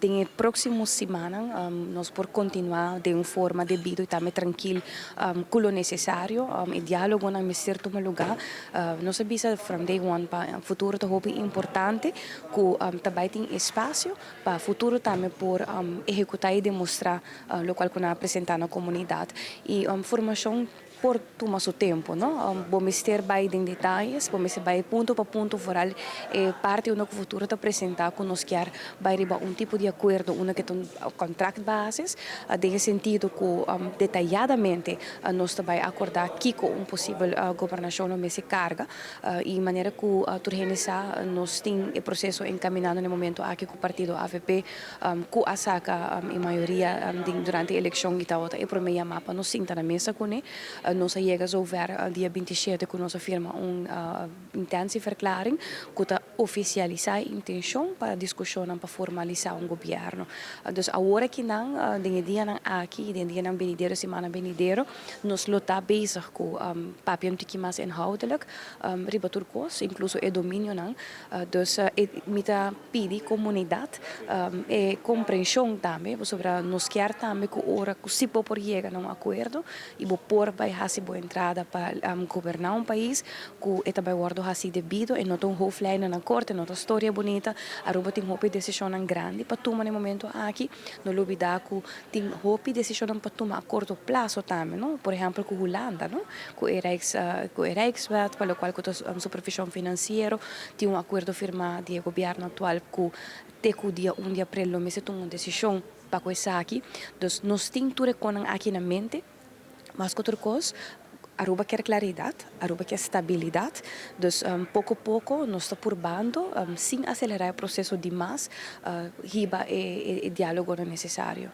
En el próximo semana, nós por continuar de uma forma devida e também tranquilo, com o necessário, o diálogo na certo lugar, nós sabemos from day one para o futuro é importante, que também tem espaço para o futuro também por executar e demonstrar o qual que nós apresentamos na comunidade. E formação por tomar seu tempo, não? Vamos ter bem em detalhes, vamos ter ponto por ponto foral, parte do futuro está apresentar que nós quer vai riba tipo de acordo, que tem contrato bases, de sentido que detalhadamente nós também acordar que com possível governação não se carga e maneira que organizar nós tem o processo encaminhado no momento aqui com o partido AVP que a saca em maioria durante a eleição e tal, e por meio mapa nós sinta na mesa com ele. Nós chegamos a ver dia 27 que nós firma intensa verklaring que está oficializar a intenção para discussão para formalizar governo. Dus agora que não, den dia não aqui, den dia não benidero, semana benidero, nós está bezig com papel que mais inhoudelijk, riba turcos, incluso o domínio não, dus mita pedi comunidade e compreensão também, sobre nós quer também que ora que se por chegar a acordo e por vai hasi boa entrada para governar país que é também guardo hasi devido e não tem hoofdlijnen na corte, não tem história bonita, aruba tem hope decisão grande para tomar no momento aqui, no olvidar que tem hope decisão para tomar a curto prazo também, não? Por exemplo, com Holanda, não? Com o Rijkswet, para o qual com a supervisão financeira, tem acordo firmado de governo atual que até o dia 1 de abril não se toma uma decisão para coisa aqui, então nós temos tudo aqui na mente. Mas outra coisa, Aruba quer claridade, Aruba quer estabilidade, então pouco a pouco nós estamos purbando, sem acelerar o processo demais, riba e diálogo necessário.